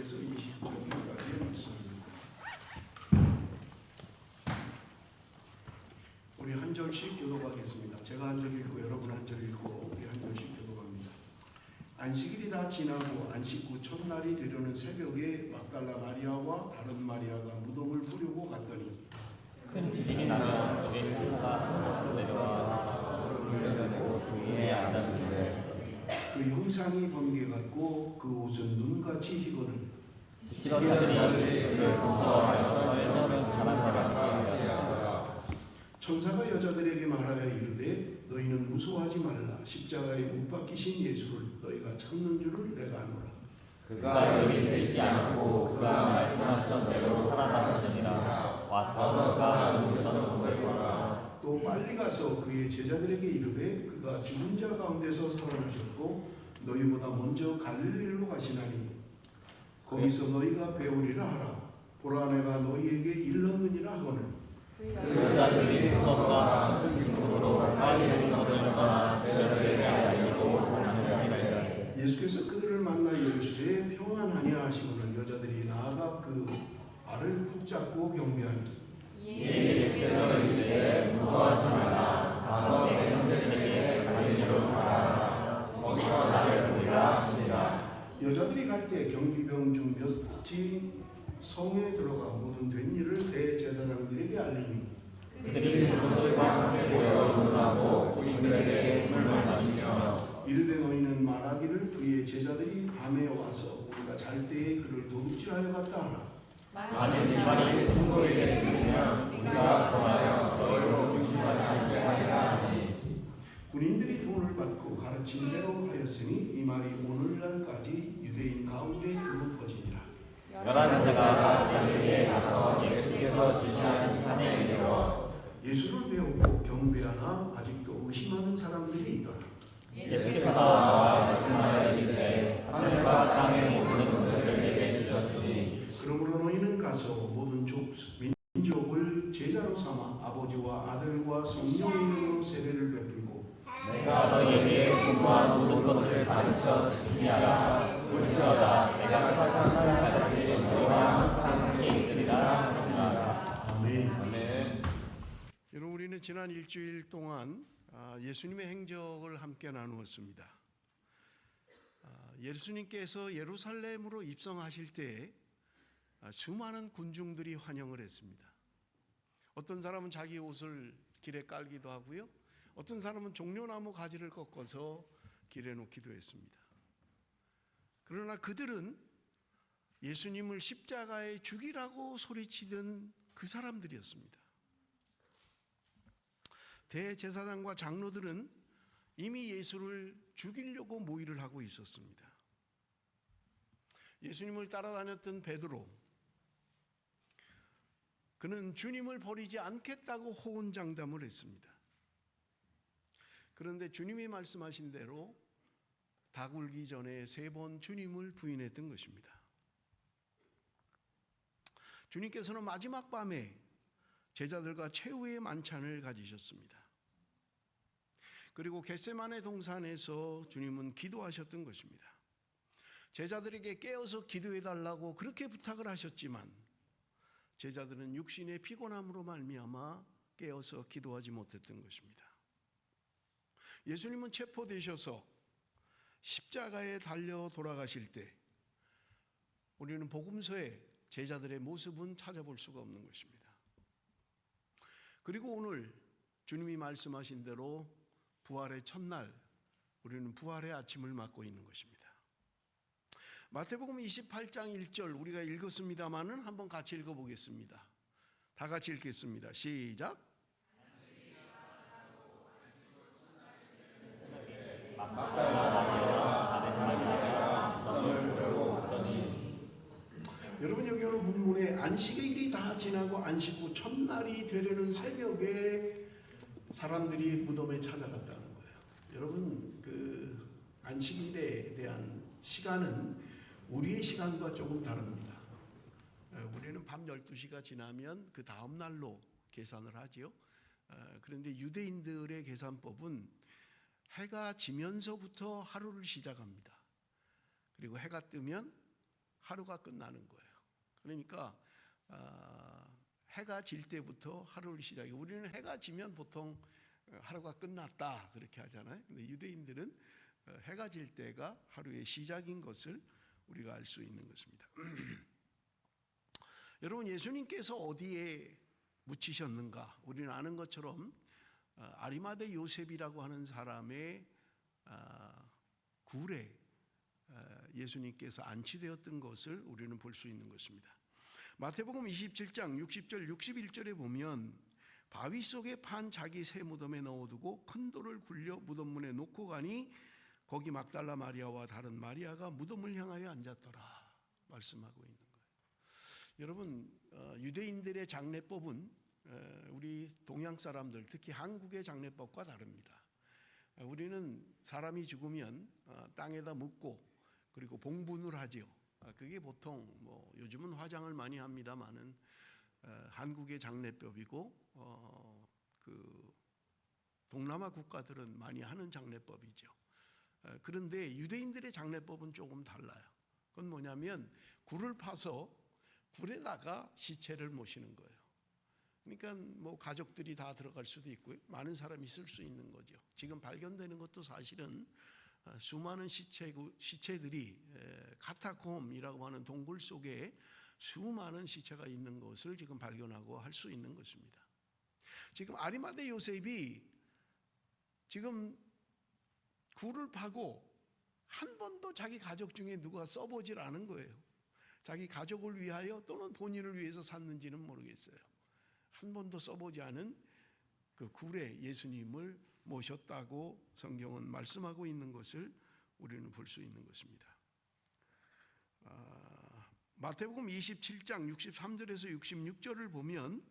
19절에서 20절까지의 말씀입니다. 우리 한 절씩 교독하겠습니다. 제가 한 절 읽고 여러분 한 절 읽고 우리 한 절씩 교독합니다. 안식일이 다 지나고 안식 후 첫날이 되려는 새벽에 막달라 마리아와 다른 마리아가 무덤을 보려고 갔더니 큰 지진이 나며 주의 천사가 내려와 돌을 내고 그 위에 앉았는데 그 형상이 번개 같고 그 옷은 눈같이 희거늘 지키던 자들이 그를 무서워하여 떨면서 자랑하라. 천사가 여자들에게 말하여 이르되 너희는 무서워하지 말라. 십자가에 못 박히신 예수를 너희가 찾는 줄을 내가 아노라. 그가 여기 계시지 않고 그가 말씀하시던 대로 살아나셨느니라. 와서 그가 누우셨던 곳을 보라. 또 빨리 가서 그의 제자들에게 이르되 그가 죽은 자 가운데서 살아나셨고 너희보다 먼저 갈릴리로 가시나니 거기서 너희가 배우리라 하라. 보라 내가 너희에게 일렀느니라 하거늘 그 여자들이 무섭다 큰 기쁨으로 빨리 너를 떠나 제자들에게 알리고 하느니라. 예수께서 그들을 만나 이르시되 평안하냐 하시고는 여자들이 나아가 그 발을 붙잡고 경배하니 예수께서 이르시되 무서워하지 말라. 가서 내 형제들에게 갈릴리로 가라. 거기서 나를 보리라 하시니라. 여자들이 갈 때 경비병 중 몇이 성에 들어가 모든 된 일을 대제사장들에게 알리니 그들이 그들과 함께 모여 논하고 그들에게 힘을 마시며 이르되 너희는 말하기를 그의 제자들이 밤에 와서 우리가 잘 때에 그를 도둑질하여 갔다 하라. 만일 이 말이 충돌이게 들리면 우리가 권하여 너희로 의심하지 않게 하리라 하니 군인들이 돈을 받고 가르친 대로 하였으니 이 말이 오늘날까지 유대인 가운데 두루 퍼지니라. 11자가 갈릴리에 가서 예수께서 지시하신 산에 이르러 예수를 배우고 경배하나 아직도 의심하는 사람들이 있더라. 예수께서 나와 말씀하여 이르시되 하늘과 땅의 모든 것을 내게 주셨으니 그러므로 너희는 가서 모든 민족을 제자로 삼아 아버지와 아들과 성령의 이름으로 세례를 베풀고 내가 너희에게 공부한 모든 것을 가르쳐 지키게 하라. 볼지어다 내가 세상 살날까지 너희와 항상 함께 있으리라 하시니라. 아멘. 여러분 우리는 지난 일주일 동안 예수님의 행적을 함께 나누었습니다. 예수님께서 예루살렘으로 입성하실 때 수많은 군중들이 환영을 했습니다. 어떤 사람은 자기 옷을 길에 깔기도 하고요. 어떤 사람은 종려나무 가지를 꺾어서 길에 놓기도 했습니다. 그러나 그들은 예수님을 십자가에 죽이라고 소리치던 그 사람들이었습니다. 대제사장과 장로들은 이미 예수를 죽이려고 모의를 하고 있었습니다. 예수님을 따라다녔던 베드로, 그는 주님을 버리지 않겠다고 호언장담을 했습니다. 그런데 주님이 말씀하신 대로 닭 울기 전에 3번 주님을 부인했던 것입니다. 주님께서는 마지막 밤에 제자들과 최후의 만찬을 가지셨습니다. 그리고 겟세마네 동산에서 주님은 기도하셨던 것입니다. 제자들에게 깨어서 기도해달라고 그렇게 부탁을 하셨지만 제자들은 육신의 피곤함으로 말미암아 깨어서 기도하지 못했던 것입니다. 예수님은 체포되셔서 십자가에 달려 돌아가실 때 우리는 복음서에 제자들의 모습은 찾아볼 수가 없는 것입니다. 그리고 오늘 주님이 말씀하신 대로 부활의 첫날 우리는 부활의 아침을 맞고 있는 것입니다. 마태복음 28장 1절 우리가 읽었습니다마는 한번 같이 읽어보겠습니다. 다 같이 읽겠습니다. 시작. 여러분 여기 오늘 본문에 안식의 일이 다 지나고 안식 후 첫날이 되려는 새벽에 사람들이 무덤에 찾아갔다는 거예요. 여러분 그 안식일에 대한 시간은 우리의 시간과 조금 다릅니다. 우리는 밤 12시가 지나면 그 다음 날로 계산을 하지요. 그런데 유대인들의 계산법은 해가 지면서부터 하루를 시작합니다. 그리고 해가 뜨면 하루가 끝나는 거예요. 그러니까 해가 질 때부터 하루를 시작해. 우리는 해가 지면 보통 하루가 끝났다 그렇게 하잖아요. 근데 유대인들은 해가 질 때가 하루의 시작인 것을 우리가 알 수 있는 것입니다. 여러분, 예수님께서 어디에 묻히셨는가? 우리는 아는 것처럼 아리마대 요셉이라고 하는 사람의 굴에 예수님께서 안치되었던 것을 우리는 볼 수 있는 것입니다. 마태복음 27장 60절 61절에 보면 바위 속에 판 자기 새 무덤에 넣어두고 큰 돌을 굴려 무덤 문에 놓고 가니 거기 막달라 마리아와 다른 마리아가 무덤을 향하여 앉았더라 말씀하고 있는 거예요. 여러분, 유대인들의 장례법은 우리 동양 사람들, 특히 한국의 장례법과 다릅니다. 우리는 사람이 죽으면 땅에다 묻고 그리고 봉분을 하지요. 그게 보통 요즘은 화장을 많이 합니다만은 한국의 장례법이고 그 동남아 국가들은 많이 하는 장례법이죠. 그런데 유대인들의 장례법은 조금 달라요. 그건 뭐냐면 굴을 파서 굴에다가 시체를 모시는 거예요. 그러니까 가족들이 다 들어갈 수도 있고요. 많은 사람이 있을 수 있는 거죠. 지금 발견되는 것도 사실은 수많은 시체들이 카타콤이라고 하는 동굴 속에 수많은 시체가 있는 것을 지금 발견하고 할 수 있는 것입니다. 지금 아리마대 요셉이 지금 굴을 파고 한 번도 자기 가족 중에 누가 써보질 않은 거예요. 자기 가족을 위하여 또는 본인을 위해서 샀는지는 모르겠어요. 한 번도 써보지 않은 그 굴에 예수님을 모셨다고 성경은 말씀하고 있는 것을 우리는 볼 수 있는 것입니다. 마태복음 27장 63절에서 66절을 보면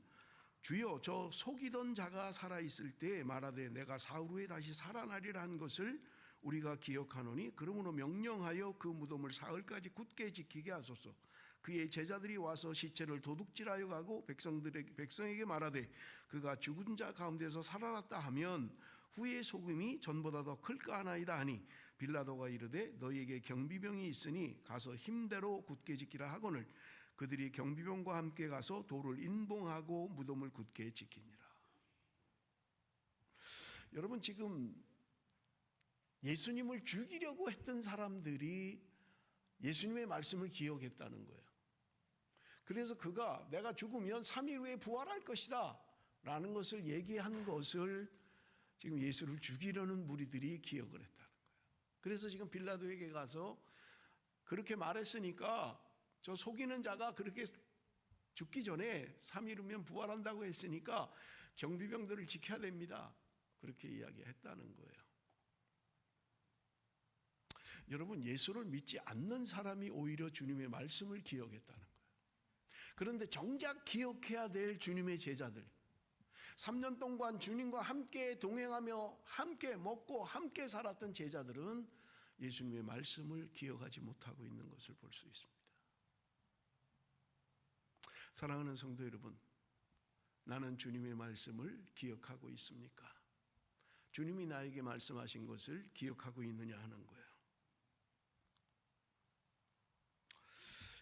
주여 저 속이던 자가 살아있을 때 말하되 내가 사흘 후에 다시 살아나리라 한 것을 우리가 기억하노니 그러므로 명령하여 그 무덤을 사흘까지 굳게 지키게 하소서. 그의 제자들이 와서 시체를 도둑질하여 가고 백성에게 말하되 그가 죽은 자 가운데서 살아났다 하면 후의 속임이 전보다 더 클까 하나이다 하니 빌라도가 이르되 너희에게 경비병이 있으니 가서 힘대로 굳게 지키라 하거늘 그들이 경비병과 함께 가서 돌을 인봉하고 무덤을 굳게 지키니라. 여러분, 지금 예수님을 죽이려고 했던 사람들이 예수님의 말씀을 기억했다는 거예요. 그래서 그가 내가 죽으면 3일 후에 부활할 것이다 라는 것을 얘기한 것을 지금 예수를 죽이려는 무리들이 기억을 했다는 거예요. 그래서 지금 빌라도에게 가서 그렇게 말했으니까 저 속이는 자가 그렇게 죽기 전에 3일 후면 부활한다고 했으니까 경비병들을 지켜야 됩니다. 그렇게 이야기했다는 거예요. 여러분, 예수를 믿지 않는 사람이 오히려 주님의 말씀을 기억했다는 거예요. 그런데 정작 기억해야 될 주님의 제자들, 3년 동안 주님과 함께 동행하며 함께 먹고 함께 살았던 제자들은 예수님의 말씀을 기억하지 못하고 있는 것을 볼 수 있습니다. 사랑하는 성도 여러분, 나는 주님의 말씀을 기억하고 있습니까? 주님이 나에게 말씀하신 것을 기억하고 있느냐 하는 거예요.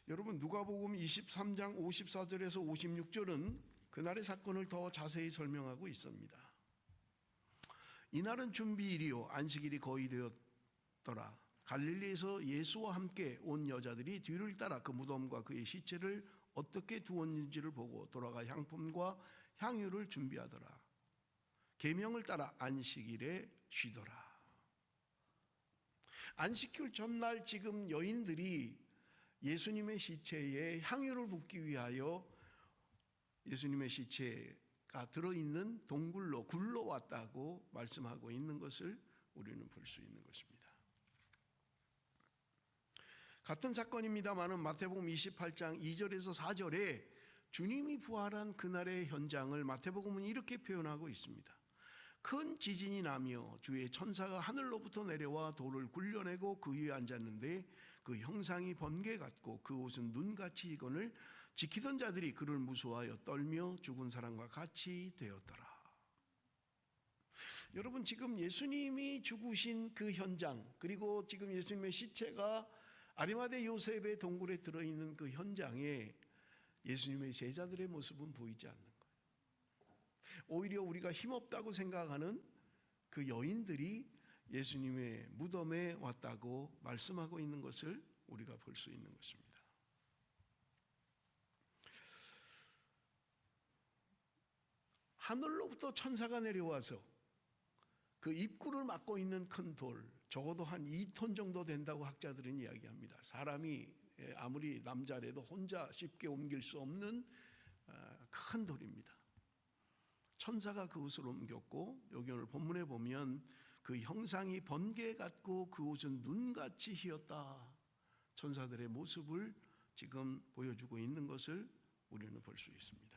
여러분, 누가복음 23장 54절에서 56절은 그날의 사건을 더 자세히 설명하고 있습니다. 이날은 준비일이요 안식일이 거의 되었더라. 갈릴리에서 예수와 함께 온 여자들이 뒤를 따라 그 무덤과 그의 시체를 어떻게 두었는지를 보고 돌아가 향품과 향유를 준비하더라. 계명을 따라 안식일에 쉬더라. 안식일 전날 지금 여인들이 예수님의 시체에 향유를 붓기 위하여 예수님의 시체가 들어있는 동굴로 굴러왔다고 말씀하고 있는 것을 우리는 볼 수 있는 것입니다. 같은 사건입니다마는 마태복음 28장 2절에서 4절에 주님이 부활한 그날의 현장을 마태복음은 이렇게 표현하고 있습니다. 큰 지진이 나며 주의 천사가 하늘로부터 내려와 돌을 굴려내고 그 위에 앉았는데 그 형상이 번개 같고 그 옷은 눈같이 익거늘 지키던 자들이 그를 무서워하여 떨며 죽은 사람과 같이 되었더라. 여러분, 지금 예수님이 죽으신 그 현장, 그리고 지금 예수님의 시체가 아리마대 요셉의 동굴에 들어있는 그 현장에 예수님의 제자들의 모습은 보이지 않는 거예요. 오히려 우리가 힘없다고 생각하는 그 여인들이 예수님의 무덤에 왔다고 말씀하고 있는 것을 우리가 볼 수 있는 것입니다. 하늘로부터 천사가 내려와서 그 입구를 막고 있는 큰 돌, 적어도 한 2톤 정도 된다고 학자들은 이야기합니다. 사람이 아무리 남자라도 혼자 쉽게 옮길 수 없는 큰 돌입니다. 천사가 그것을 옮겼고, 여기 오늘 본문에 보면 그 형상이 번개 같고 그 옷은 눈같이 희었다. 천사들의 모습을 지금 보여주고 있는 것을 우리는 볼 수 있습니다.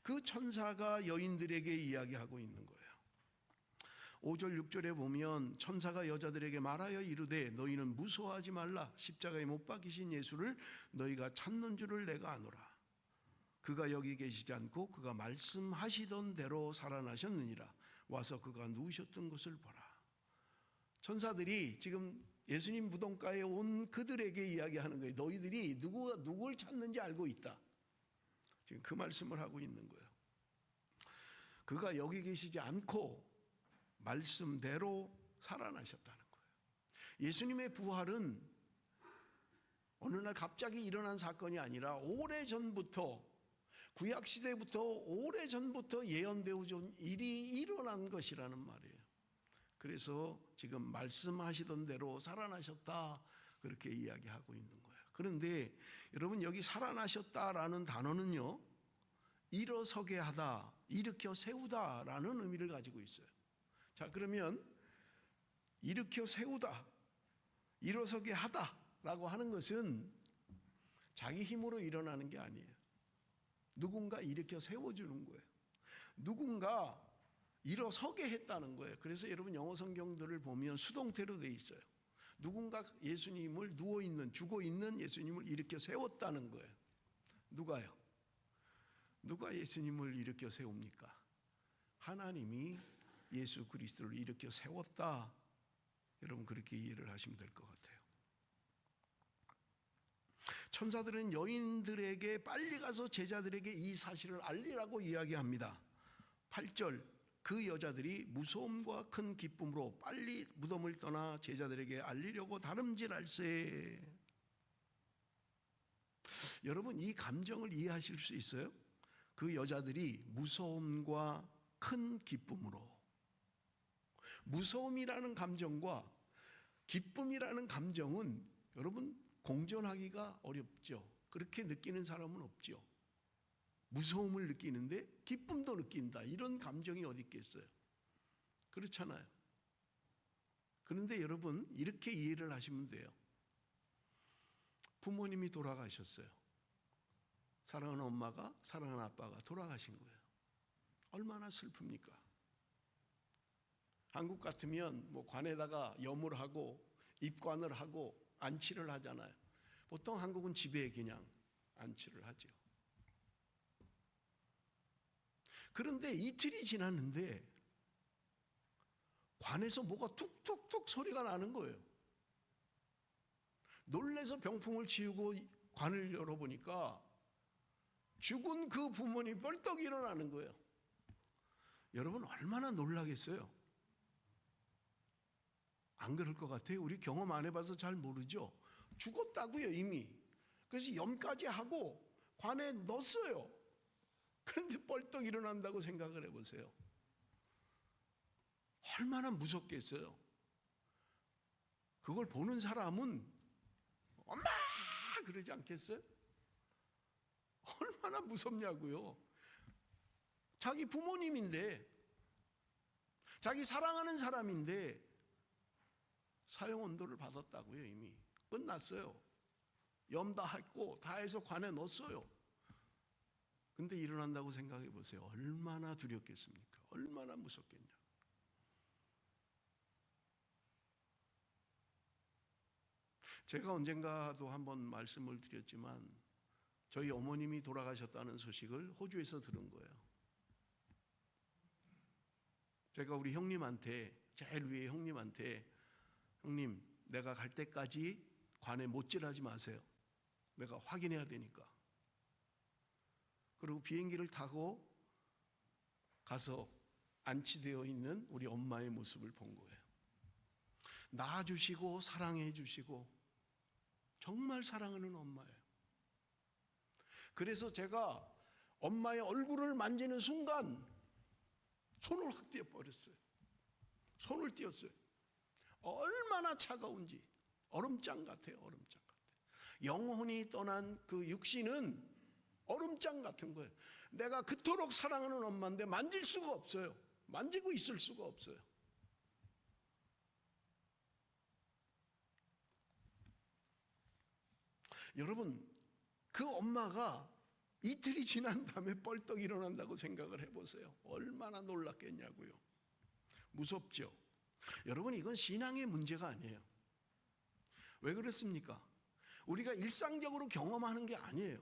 그 천사가 여인들에게 이야기하고 있는 거예요. 5절 6절에 보면 천사가 여자들에게 말하여 이르되 너희는 무서워하지 말라. 십자가에 못 박히신 예수를 너희가 찾는 줄을 내가 아노라. 그가 여기 계시지 않고 그가 말씀하시던 대로 살아나셨느니라. 와서 그가 누우셨던 것을 보라. 천사들이 지금 예수님 무덤가에 온 그들에게 이야기하는 거예요. 너희들이 누구를 찾는지 알고 있다. 지금 그 말씀을 하고 있는 거예요. 그가 여기 계시지 않고 말씀대로 살아나셨다는 거예요. 예수님의 부활은 어느 날 갑자기 일어난 사건이 아니라 오래전부터, 구약시대부터 오래전부터 예언되어 온 일이 일어난 것이라는 말이에요. 그래서 지금 말씀하시던 대로 살아나셨다, 그렇게 이야기하고 있는 거예요. 그런데 여러분, 여기 살아나셨다라는 단어는요, 일어서게 하다, 일으켜 세우다라는 의미를 가지고 있어요. 자, 그러면 일으켜 세우다, 일어서게 하다라고 하는 것은 자기 힘으로 일어나는 게 아니에요. 누군가 일으켜 세워주는 거예요. 누군가 일어서게 했다는 거예요. 그래서 여러분, 영어 성경들을 보면 수동태로 돼 있어요. 누군가 예수님을 누워있는, 죽어있는 예수님을 일으켜 세웠다는 거예요. 누가요? 누가 예수님을 일으켜 세웁니까? 하나님이 예수 그리스도를 일으켜 세웠다. 여러분, 그렇게 이해를 하시면 될 것 같아요. 천사들은 여인들에게 빨리 가서 제자들에게 이 사실을 알리라고 이야기합니다. 8절, 그 여자들이 무서움과 큰 기쁨으로 빨리 무덤을 떠나 제자들에게 알리려고 다름질할세. 여러분, 이 감정을 이해하실 수 있어요? 그 여자들이 무서움과 큰 기쁨으로, 무서움이라는 감정과 기쁨이라는 감정은 여러분 공존하기가 어렵죠. 그렇게 느끼는 사람은 없죠. 무서움을 느끼는데 기쁨도 느낀다, 이런 감정이 어디 있겠어요? 그렇잖아요. 그런데 여러분, 이렇게 이해를 하시면 돼요. 부모님이 돌아가셨어요. 사랑하는 엄마가, 사랑하는 아빠가 돌아가신 거예요. 얼마나 슬픕니까? 한국 같으면 뭐 관에다가 염을 하고 입관을 하고 안치를 하잖아요. 보통 한국은 집에 그냥 안치를 하죠. 그런데 이틀이 지났는데 관에서 뭐가 툭툭툭 소리가 나는 거예요. 놀래서 병풍을 치우고 관을 열어보니까 죽은 그 부모님이 벌떡 일어나는 거예요. 여러분, 얼마나 놀라겠어요? 안 그럴 것 같아요? 우리 경험 안 해봐서 잘 모르죠? 죽었다고요, 이미. 그래서 염까지 하고 관에 넣었어요. 그런데 벌떡 일어난다고 생각을 해보세요. 얼마나 무섭겠어요? 그걸 보는 사람은 엄마! 그러지 않겠어요? 얼마나 무섭냐고요. 자기 부모님인데, 자기 사랑하는 사람인데 사형 언도를 받았다고요. 이미 끝났어요. 염 다 했고 다 해서 관에 넣었어요. 근데 일어난다고 생각해 보세요. 얼마나 두렵겠습니까? 얼마나 무섭겠냐. 제가 언젠가도 한번 말씀을 드렸지만 저희 어머님이 돌아가셨다는 소식을 호주에서 들은 거예요. 제가 우리 형님한테, 제일 위에 형님한테, 형님, 내가 갈 때까지 관에 못질하지 마세요. 내가 확인해야 되니까. 그리고 비행기를 타고 가서 안치되어 있는 우리 엄마의 모습을 본 거예요. 낳아주시고 사랑해 주시고 정말 사랑하는 엄마예요. 그래서 제가 엄마의 얼굴을 만지는 순간 손을 확 떼어버렸어요. 손을 떼었어요. 얼마나 차가운지. 얼음장 같아요. 얼음장 같아요. 영혼이 떠난 그 육신은 얼음장 같은 거예요. 내가 그토록 사랑하는 엄마인데 만질 수가 없어요. 만지고 있을 수가 없어요. 여러분, 그 엄마가 이틀이 지난 다음에 뻘떡 일어난다고 생각을 해보세요. 얼마나 놀랐겠냐고요. 무섭죠? 여러분, 이건 신앙의 문제가 아니에요. 왜 그렇습니까? 우리가 일상적으로 경험하는 게 아니에요.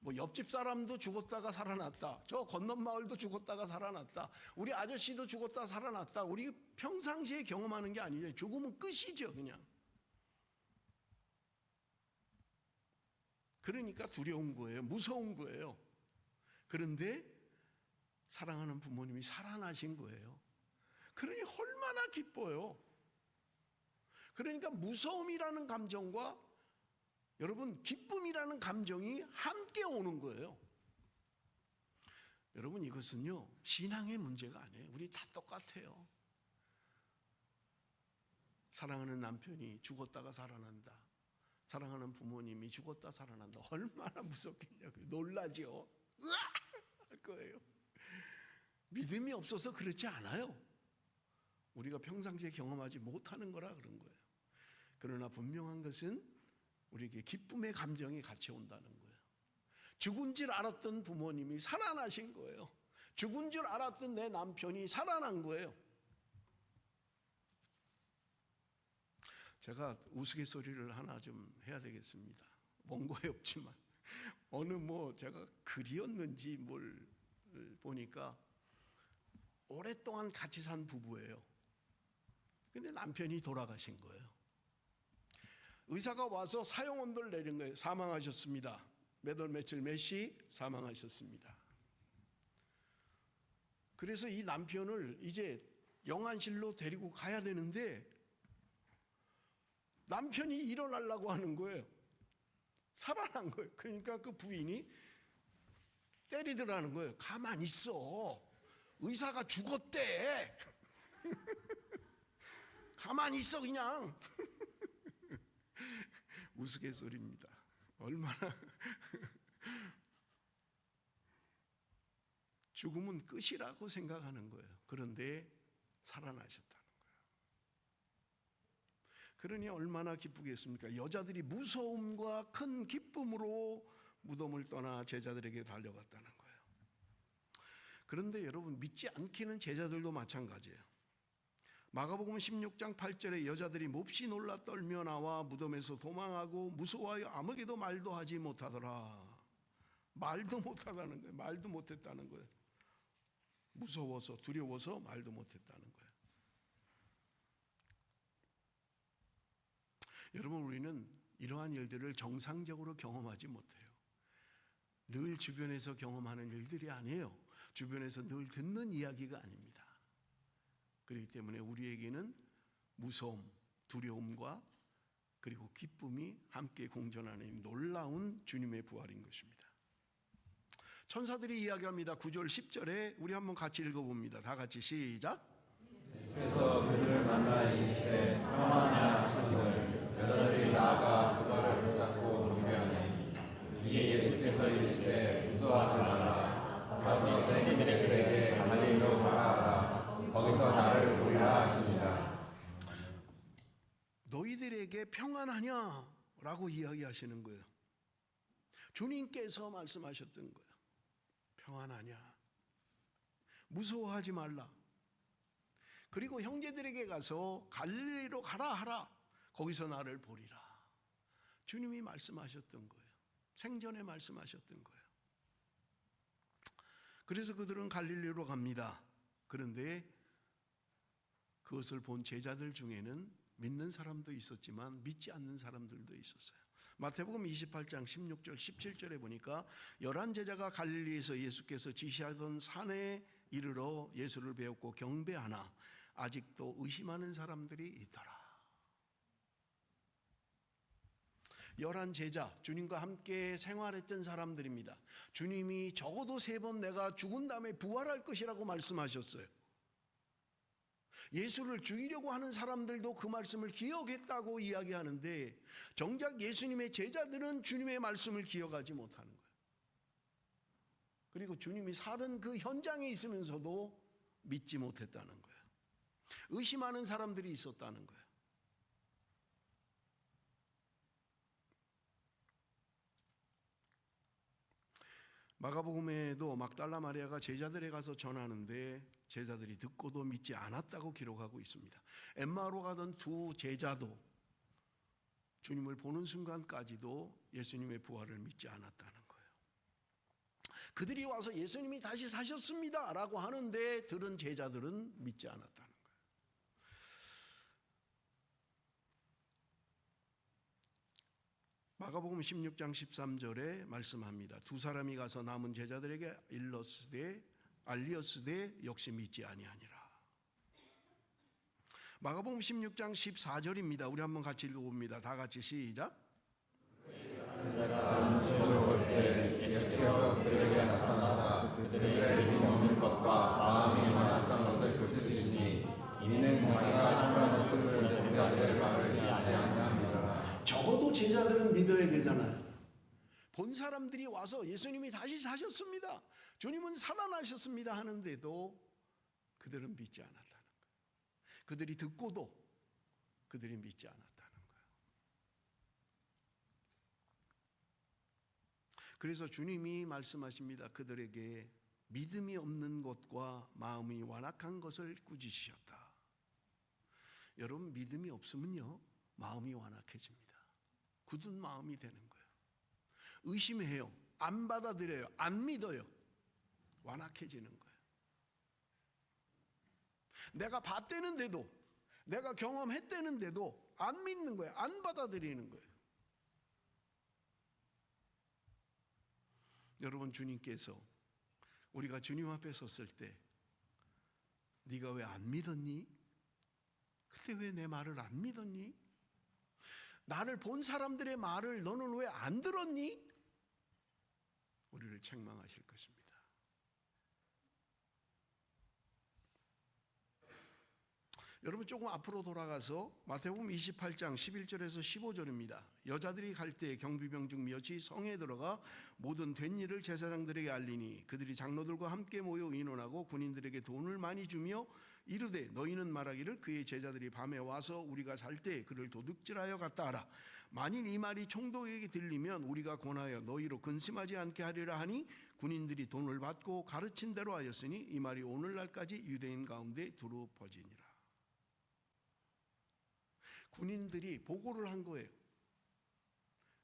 뭐 옆집 사람도 죽었다가 살아났다. 저 건넌 마을도 죽었다가 살아났다. 우리 아저씨도 죽었다 살아났다. 우리 평상시에 경험하는 게 아니에요. 죽으면 끝이죠, 그냥. 그러니까 두려운 거예요. 무서운 거예요. 그런데 사랑하는 부모님이 살아나신 거예요. 그러니 얼마나 기뻐요. 그러니까 무서움이라는 감정과 여러분 기쁨이라는 감정이 함께 오는 거예요. 여러분, 이것은요 신앙의 문제가 아니에요. 우리 다 똑같아요. 사랑하는 남편이 죽었다가 살아난다. 사랑하는 부모님이 죽었다 살아난다. 얼마나 무섭겠냐고요. 놀라죠. 으악! 할 거예요. 믿음이 없어서 그렇지 않아요. 우리가 평상시에 경험하지 못하는 거라 그런 거예요. 그러나 분명한 것은 우리에게 기쁨의 감정이 같이 온다는 거예요. 죽은 줄 알았던 부모님이 살아나신 거예요. 죽은 줄 알았던 내 남편이 살아난 거예요. 제가 우스갯소리를 하나 좀 해야 되겠습니다. 원고에 없지만 어느 제가 글이었는지 뭘 보니까 오랫동안 같이 산 부부예요. 근데 남편이 돌아가신 거예요. 의사가 와서 사형언도를 내린 거예요. 사망하셨습니다. 몇 월 며칠 몇 시 사망하셨습니다. 그래서 이 남편을 이제 영안실로 데리고 가야 되는데 남편이 일어나려고 하는 거예요. 살아난 거예요. 그러니까 그 부인이 때리더라는 거예요. 가만히 있어. 의사가 죽었대. 가만히 있어 그냥. 우스갯소리입니다. 얼마나 죽음은 끝이라고 생각하는 거예요. 그런데 살아나셨다는 거예요. 그러니 얼마나 기쁘겠습니까? 여자들이 무서움과 큰 기쁨으로 무덤을 떠나 제자들에게 달려갔다는 거예요. 그런데 여러분, 믿지 않기는 제자들도 마찬가지예요. 마가복음 16장 8절에 여자들이 몹시 놀라 떨며 나와 무덤에서 도망하고 무서워하여 아무에게도 말도 하지 못하더라. 말도 못하다는 거예요. 말도 못했다는 거예요. 무서워서 두려워서 말도 못했다는 거예요. 여러분, 우리는 이러한 일들을 정상적으로 경험하지 못해요. 늘 주변에서 경험하는 일들이 아니에요. 주변에서 늘 듣는 이야기가 아닙니다. 그렇기 때문에 우리에게는 무서움, 두려움과 그리고 기쁨이 함께 공존하는 놀라운 주님의 부활인 것입니다. 천사들이 이야기합니다. 9절 10절에 우리 한번 같이 읽어봅니다. 다 같이 시작. 그래서 그들을 만나 이르시되 평안하냐 하시거늘 여자들이 나아가 그거를 붙잡고 경배하니 이에 예수께서 이르시되 무서워하지 말라. 가서 너희들에게 갈릴리로 가라. 거기서 나를 보리라 하십니다. 너희들에게 평안하냐? 라고 이야기하시는 거예요. 주님께서 말씀하셨던 거예요. 평안하냐? 무서워하지 말라. 그리고 형제들에게 가서 갈릴리로 가라 하라. 거기서 나를 보리라. 주님이 말씀하셨던 거예요. 생전에 말씀하셨던 거예요. 그래서 그들은 갈릴리로 갑니다. 그런데 그것을 본 제자들 중에는 믿는 사람도 있었지만 믿지 않는 사람들도 있었어요. 마태복음 28장 16절 17절에 보니까 11 제자가 갈릴리에서 예수께서 지시하던 산에 이르러 예수를 배웠고 경배하나 아직도 의심하는 사람들이 있더라. 11 제자, 주님과 함께 생활했던 사람들입니다. 주님이 적어도 3번 내가 죽은 다음에 부활할 것이라고 말씀하셨어요. 예수를 죽이려고 하는 사람들도 그 말씀을 기억했다고 이야기하는데 정작 예수님의 제자들은 주님의 말씀을 기억하지 못하는 거예요. 그리고 주님이 살은 그 현장에 있으면서도 믿지 못했다는 거예요. 의심하는 사람들이 있었다는 거예요. 마가복음에도 막달라 마리아가 제자들에 가서 전하는데 제자들이 듣고도 믿지 않았다고 기록하고 있습니다. 엠마오로 가던 2 제자도 주님을 보는 순간까지도 예수님의 부활을 믿지 않았다는 거예요. 그들이 와서 예수님이 다시 사셨습니다 라고 하는데 들은 제자들은 믿지 않았다는 거예요. 마가복음 16장 13절에 말씀합니다. 2 사람이 가서 남은 제자들에게 알리었으되 역시 믿지 아니하니라. 마가복음 16장 14절입니다. 우리 한번 같이 읽어봅니다. 다 같이 시작. 그들에게 나타나사 그들의 믿음 없는 것과 마음이 완악한 것을 굵으시니 이는 자기가 하나님의 뜻을 본 자들의 말을 믿지 아니하니라. 적어도 제자들은 믿어야 되잖아요. 본 사람들이 와서 예수님이 다시 사셨습니다, 주님은 살아나셨습니다 하는데도 그들은 믿지 않았다는 거예요. 그들이 듣고도 그들이 믿지 않았다는 거예요. 그래서 주님이 말씀하십니다. 그들에게 믿음이 없는 것과 마음이 완악한 것을 꾸짖으셨다. 여러분, 믿음이 없으면요 마음이 완악해집니다. 굳은 마음이 되는 거예요. 의심해요. 안 받아들여요. 안 믿어요. 완악해지는 거예요. 내가 봤다는데도, 내가 경험했다는데도 안 믿는 거예요. 안 받아들이는 거예요. 여러분, 주님께서 우리가 주님 앞에 섰을 때 네가 왜 안 믿었니? 그때 왜 내 말을 안 믿었니? 나를 본 사람들의 말을 너는 왜 안 들었니? 우리를 책망하실 것입니다. 여러분, 조금 앞으로 돌아가서 마태복음 28장 11절에서 15절입니다. 여자들이 갈 때 경비병 중 몇이 성에 들어가 모든 된 일을 제사장들에게 알리니 그들이 장로들과 함께 모여 의논하고 군인들에게 돈을 많이 주며 이르되 너희는 말하기를 그의 제자들이 밤에 와서 우리가 잘 때 그를 도둑질하여 갔다 하라. 만일 이 말이 총독에게 들리면 우리가 권하여 너희로 근심하지 않게 하리라 하니 군인들이 돈을 받고 가르친 대로 하였으니 이 말이 오늘날까지 유대인 가운데 두루 퍼지니라. 군인들이 보고를 한 거예요.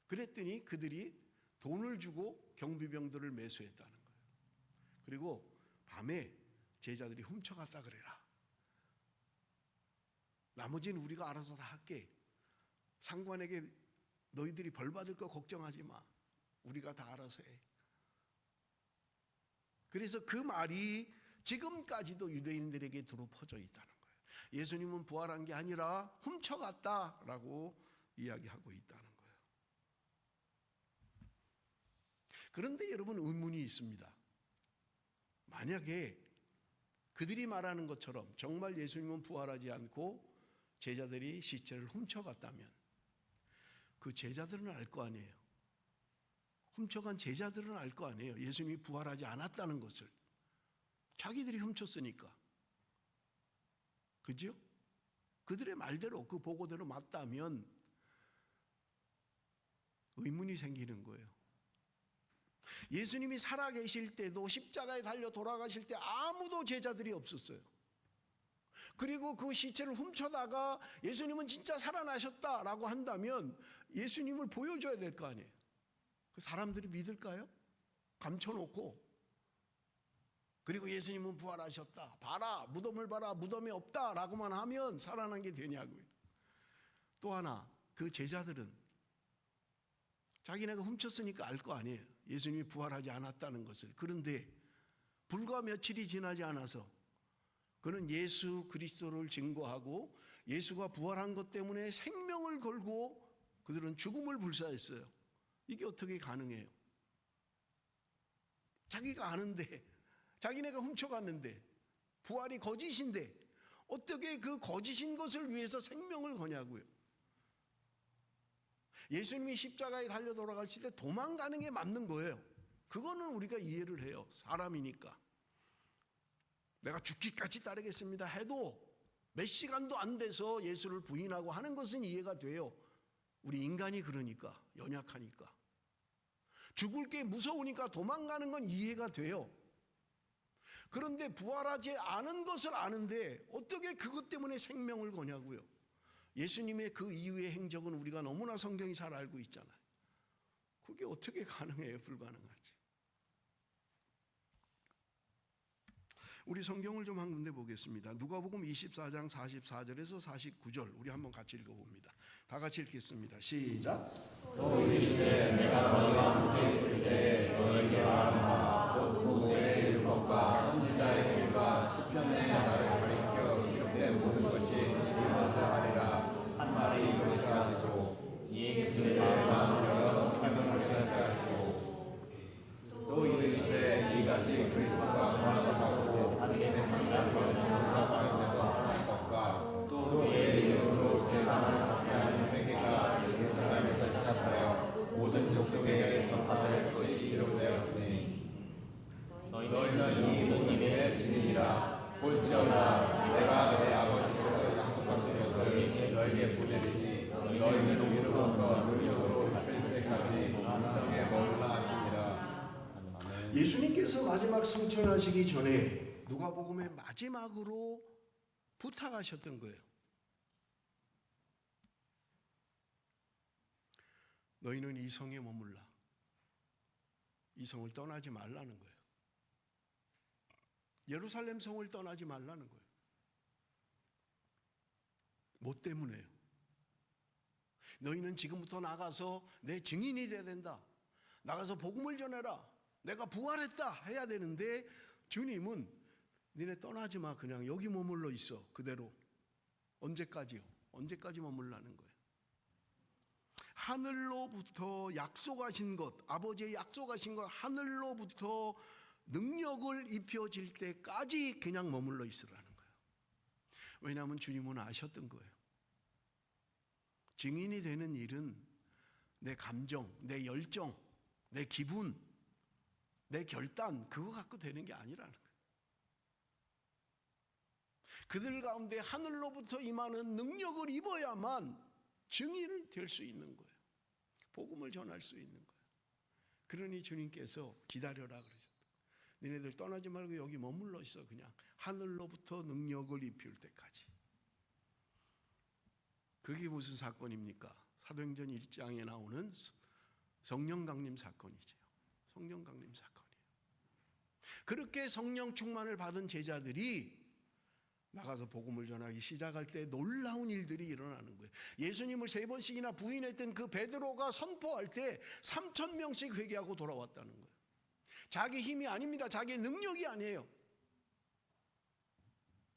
그랬더니 그들이 돈을 주고 경비병들을 매수했다는 거예요. 그리고 밤에 제자들이 훔쳐갔다 그래라. 나머지는 우리가 알아서 다 할게. 상관에게 너희들이 벌 받을 거 걱정하지 마. 우리가 다 알아서 해. 그래서 그 말이 지금까지도 유대인들에게 두루 퍼져 있다는 거예요. 예수님은 부활한 게 아니라 훔쳐갔다라고 이야기하고 있다는 거예요. 그런데 여러분, 의문이 있습니다. 만약에 그들이 말하는 것처럼 정말 예수님은 부활하지 않고 제자들이 시체를 훔쳐갔다면 그 제자들은 알 거 아니에요. 훔쳐간 제자들은 알 거 아니에요. 예수님이 부활하지 않았다는 것을. 자기들이 훔쳤으니까. 그죠? 그들의 말대로, 그 보고대로 맞다면 의문이 생기는 거예요. 예수님이 살아계실 때도 십자가에 달려 돌아가실 때 아무도 제자들이 없었어요. 그리고 그 시체를 훔쳐다가 예수님은 진짜 살아나셨다라고 한다면 예수님을 보여줘야 될 거 아니에요. 그 사람들이 믿을까요? 감춰놓고, 그리고 예수님은 부활하셨다, 봐라 무덤을 봐라 무덤이 없다라고만 하면 살아난 게 되냐고요. 또 하나, 그 제자들은 자기네가 훔쳤으니까 알 거 아니에요. 예수님이 부활하지 않았다는 것을. 그런데 불과 며칠이 지나지 않아서 그는 예수 그리스도를 증거하고 예수가 부활한 것 때문에 생명을 걸고 그들은 죽음을 불사했어요. 이게 어떻게 가능해요? 자기가 아는데, 자기네가 훔쳐갔는데, 부활이 거짓인데 어떻게 그 거짓인 것을 위해서 생명을 거냐고요. 예수님이 십자가에 달려 돌아가실 때 도망가는 게 맞는 거예요. 그거는 우리가 이해를 해요. 사람이니까. 내가 죽기까지 따르겠습니다 해도 몇 시간도 안 돼서 예수를 부인하고 하는 것은 이해가 돼요. 우리 인간이 그러니까, 연약하니까. 죽을 게 무서우니까 도망가는 건 이해가 돼요. 그런데 부활하지 않은 것을 아는데 어떻게 그것 때문에 생명을 거냐고요. 예수님의 그 이후의 행적은 우리가 너무나 성경이 잘 알고 있잖아요. 그게 어떻게 가능해요? 불가능하지. 우리 성경을 좀 한 군데 보겠습니다. 누가복음 24장 44절에서 49절 우리 한번 같이 읽어봅니다. 다 같이 읽겠습니다. 시작. 또 이르시되 내가 너희와 함께 있을 때 너희에게 말하노라. 곧 모세의 율법과 선지자의 글과 시편의 나를 가리켜 기록된 모든 것이 이루어져 하리라. 한 말이 이것이 하시고 이에 그들의 마음을 열어 생명을 깨닫게 하시고 또 이르시되 이같이 그리스도가 부활을 하고 하늘에 산다 가운데서 하는 것과 또 예의 이름으로 세상을 받게 하는 회개가 예루살렘에서 시작하여 모든 족속에게 전파될 것이 기록되었으니 너희는 이 모든 일의 증인이라. 볼지어다 내가 내 아버지께서 약속하신 너희에게 보내리니 너희는 이로부터 능력으로 잡힐 때까지 성에 머물라 하시니라. 예수님께서 마지막 승천하시기 전에 누가복음의 마지막으로 부탁하셨던 거예요. 너희는 이 성에 머물라. 이 성을 떠나지 말라는 거예요. 예루살렘 성을 떠나지 말라는 거예요. 뭐 때문에요? 너희는 지금부터 나가서 내 증인이 돼야 된다. 나가서 복음을 전해라. 내가 부활했다 해야 되는데 주님은 니네 떠나지 마. 그냥 여기 머물러 있어. 그대로. 언제까지요? 언제까지 머물라는 거예요? 하늘로부터 약속하신 것, 아버지의 약속하신 것, 하늘로부터 능력을 입혀질 때까지 그냥 머물러 있으라는 거예요. 왜냐하면 주님은 아셨던 거예요. 증인이 되는 일은 내 감정, 내 열정, 내 기분, 내 결단 그거 갖고 되는 게 아니라는 거예요. 그들 가운데 하늘로부터 임하는 능력을 입어야만 증인이 될 수 있는 거예요. 복음을 전할 수 있는 거예요. 그러니 주님께서 기다려라 그러셨다. 너네들 떠나지 말고 여기 머물러 있어. 그냥 하늘로부터 능력을 입힐 때까지. 그게 무슨 사건입니까? 사도행전 1장에 나오는 성령 강림 사건이죠. 성령 강림 사건이에요. 그렇게 성령 충만을 받은 제자들이 나가서 복음을 전하기 시작할 때 놀라운 일들이 일어나는 거예요. 예수님을 3번씩이나 부인했던 그 베드로가 선포할 때 3,000명씩 회개하고 돌아왔다는 거예요. 자기 힘이 아닙니다. 자기 능력이 아니에요.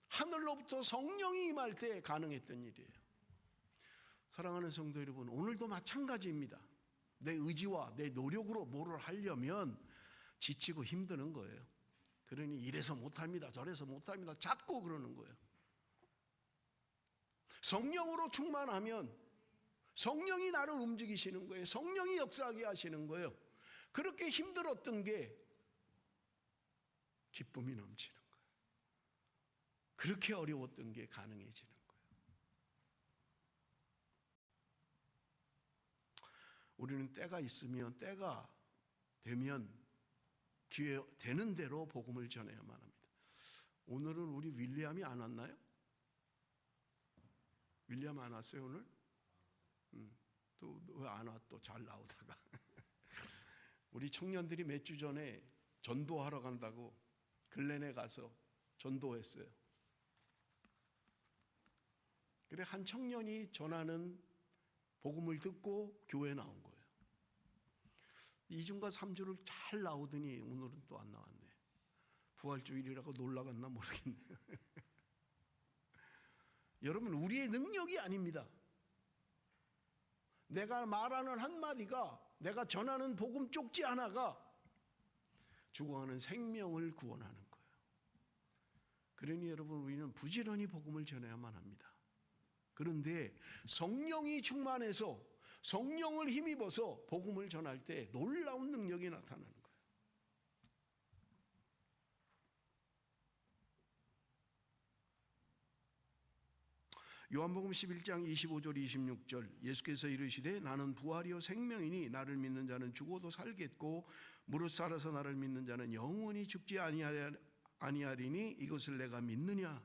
하늘로부터 성령이 임할 때 가능했던 일이에요. 사랑하는 성도 여러분, 오늘도 마찬가지입니다. 내 의지와 내 노력으로 뭐를 하려면 지치고 힘드는 거예요. 그러니 이래서 못합니다. 저래서 못합니다. 자꾸 그러는 거예요. 성령으로 충만하면 성령이 나를 움직이시는 거예요. 성령이 역사하게 하시는 거예요. 그렇게 힘들었던 게 기쁨이 넘치는 거예요. 그렇게 어려웠던 게 가능해지는 거예요. 우리는 때가 있으면 때가 되면 기회 되는 대로 복음을 전해야만 합니다. 오늘은 우리 윌리엄이 안 왔나요? 윌리엄 안 왔어요 오늘? 또 왜 안 와? 또 잘 나오다가 우리 청년들이 몇 주 전에 전도하러 간다고 글렌에 가서 전도했어요. 그래 한 청년이 전하는 복음을 듣고 교회에 나온 거예요. 2주인가 3주를 잘 나오더니 오늘은 또 안 나왔네. 부활주일이라고 놀라갔나 모르겠네요. 여러분, 우리의 능력이 아닙니다. 내가 말하는 한마디가, 내가 전하는 복음 쪽지 하나가 죽어가는 생명을 구원하는 거예요. 그러니 여러분, 우리는 부지런히 복음을 전해야만 합니다. 그런데 성령이 충만해서, 성령을 힘입어서 복음을 전할 때 놀라운 능력이 나타나는 거예요. 요한복음 11장 25절 26절, 예수께서 이르시되 나는 부활이요 생명이니 나를 믿는 자는 죽어도 살겠고 무릇 살아서 나를 믿는 자는 영원히 죽지 아니하리니 이것을 내가 믿느냐.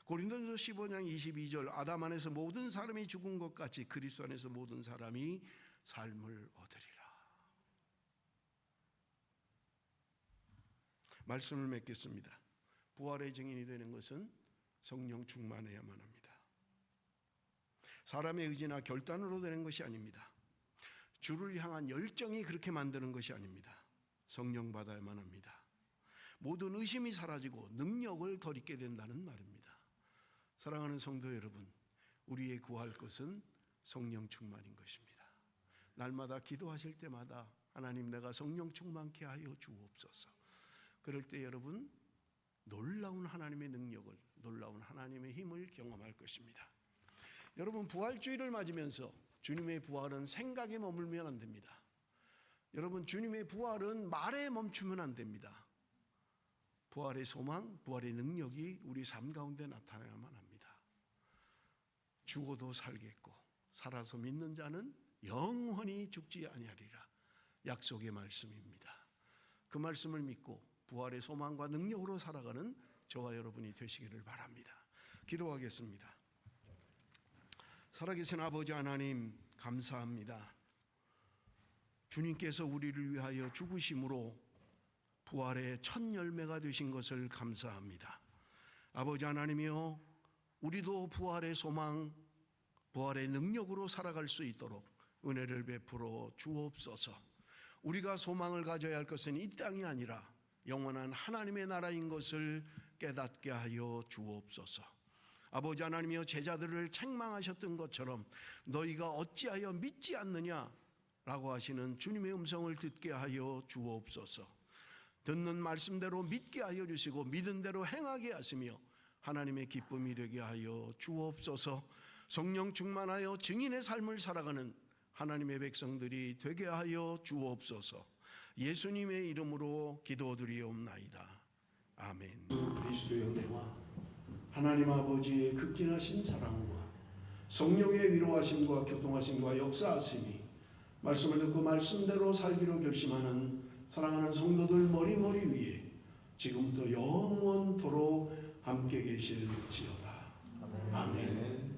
고린도전서 15장 22절, 아담 안에서 모든 사람이 죽은 것 같이 그리스도 안에서 모든 사람이 삶을 얻으리라. 말씀을 맺겠습니다. 부활의 증인이 되는 것은 성령 충만해야만 합니다. 사람의 의지나 결단으로 되는 것이 아닙니다. 주를 향한 열정이 그렇게 만드는 것이 아닙니다. 성령 받아야만 합니다. 모든 의심이 사라지고 능력을 덧입게 된다는 말입니다. 사랑하는 성도 여러분, 우리의 구할 것은 성령 충만인 것입니다. 날마다 기도하실 때마다 하나님, 내가 성령 충만케 하여 주옵소서. 그럴 때 여러분, 놀라운 하나님의 능력을, 놀라운 하나님의 힘을 경험할 것입니다. 여러분, 부활주의를 맞으면서 주님의 부활은 생각에 머물면 안 됩니다. 여러분, 주님의 부활은 말에 멈추면 안 됩니다. 부활의 소망, 부활의 능력이 우리 삶 가운데 나타나야만 합니다. 죽어도 살겠고 살아서 믿는 자는 영원히 죽지 아니하리라. 약속의 말씀입니다. 그 말씀을 믿고 부활의 소망과 능력으로 살아가는 저와 여러분이 되시기를 바랍니다. 기도하겠습니다. 살아계신 아버지 하나님, 감사합니다. 주님께서 우리를 위하여 죽으심으로 부활의 첫 열매가 되신 것을 감사합니다. 아버지 하나님이여, 우리도 부활의 소망, 부활의 능력으로 살아갈 수 있도록 은혜를 베풀어 주옵소서. 우리가 소망을 가져야 할 것은 이 땅이 아니라 영원한 하나님의 나라인 것을 깨닫게 하여 주옵소서. 아버지 하나님이여, 제자들을 책망하셨던 것처럼 너희가 어찌하여 믿지 않느냐라고 하시는 주님의 음성을 듣게 하여 주옵소서. 듣는 말씀대로 믿게 하여 주시고 믿은 대로 행하게 하시며 하나님의 기쁨이 되게 하여 주옵소서. 성령 충만하여 증인의 삶을 살아가는 하나님의 백성들이 되게 하여 주옵소서. 예수님의 이름으로 기도드리옵나이다. 아멘. 그리스도의 은혜와 하나님 아버지의 극진하신 사랑과 성령의 위로하심과 교통하심과 역사하심이 말씀을 듣고 말씀대로 살기로 결심하는 사랑하는 성도들 머리머리 위에 지금부터 영원토록 함께 계실지어다. 아멘.